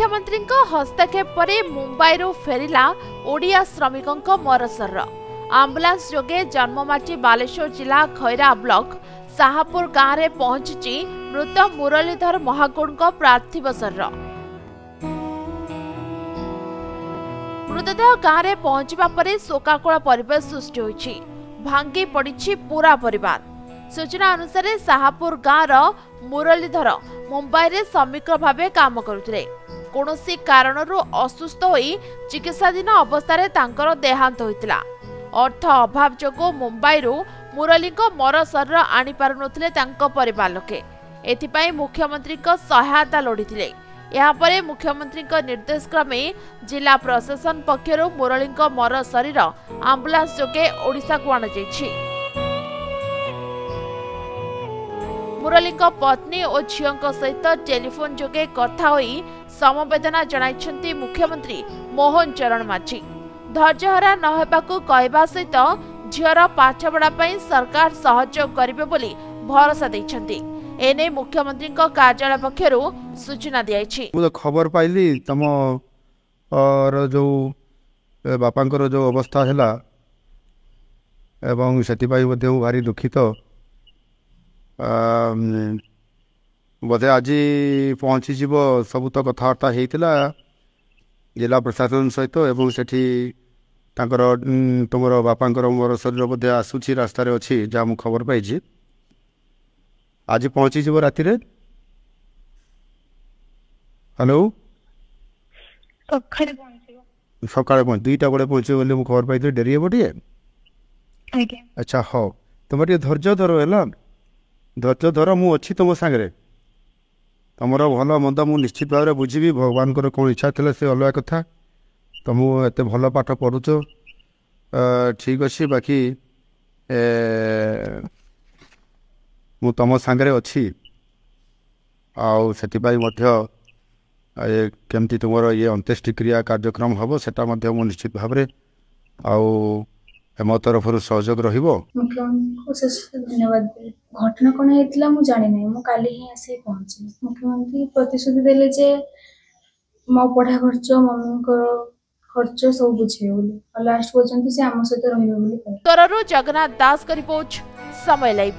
मुख्यमंत्री हस्तक्षेप पर मुंबई फेरिला ओडिया श्रमिकों मरसर आंबुलांस जोगे जन्ममाटी बालेश्वर जिला खैरा ब्लॉक साहापुर गाँव में पहुंची मृत मुरलीधर महाकुड़ पार्थिव शरीर। मृतदेह गाँव में पहुंचा पर शोकाकुल परिवेश सृष्टि होइछि। भांगी पड़ी पूरा परिवार। सूचना अनुसार साहापुर गाँव मुरलीधर मुंबई रे श्रमिक भाव काम करुथिले। कोनोसी कारणरू असुस्थ होई चिकित्साधीन अवस्था तांकर देहांत होइतिला। अर्थ अभाव जोगो मुंबई मुरली मर शरीर आनी पारुनथिले तांको परिवार लोके। एथिपाई मुख्यमंत्री सहायता लोड़ीथिले। यापरे मुख्यमंत्री निर्देश क्रमे जिला प्रशासन पक्षरु मुरली मर शरीर आंबुलांस जोगे ओडिशा को आना जाइछि। मुरली पत्नी और झील सहित टेलीफोन जोगे कथा होई समवेदना जणाइछन्ती मुख्यमंत्री मोहन चरण माझी। धैर्यहरा नहेबाकू कहबा सहित झीर पाठपढ़ा पई सरकार सहयोग करिवे बोली भरोसा दैछन्ती। एने मुख्यमंत्री कार्यालय पक्षरु सूचना दियाइछि। मु खबर पाइली तम और जो बापांकर जो अवस्था हैला एवं सेति पई मध्ये भारी दुखित बोधे आज पहुँची जीव सबू तो कथबार्ता होता जिला प्रशासन सहित एवं सेठी तांकर तुमर बापांकर मोर शरीर बोधे आसूची रास्ता अच्छी जहाँ मुझे खबर पाई आज पहुँची जीव राति रे। हेलो सकाଳେ पहुँच 2टा बड़े पहुँचे बोले मुझे खबर पाई डेरी हे टे। अच्छा हाँ तुम टे धैर्य धर है धैर्य धर मु अच्छी तुम सांगे तुमर भल मंद मु निश्चित भाव में बुझी भगवान कौन इच्छा थी से अलग कथा तुम एत भल पाठ पढ़ुच ठीक अच्छे बाकी मु तुम सांगे अच्छी केमती तुम ये अंत्येष्टिक्रिया कार्यक्रम हम सेटा निश्चित भाव में मो तरफ सहयोग धन्यवाद। घटना कौन होता मुझे जानी ना मुझे काली ही आसी पहुंची। मुख्यमंत्री प्रतिश्रुति देले जे मो पढ़ा खर्च मम्मी खर्च सब बुझे बोली और लास्ट पर्यंत से आम सहित रहिबे बोली। जगन्नाथ दास का रिपोर्ट समय लाइव।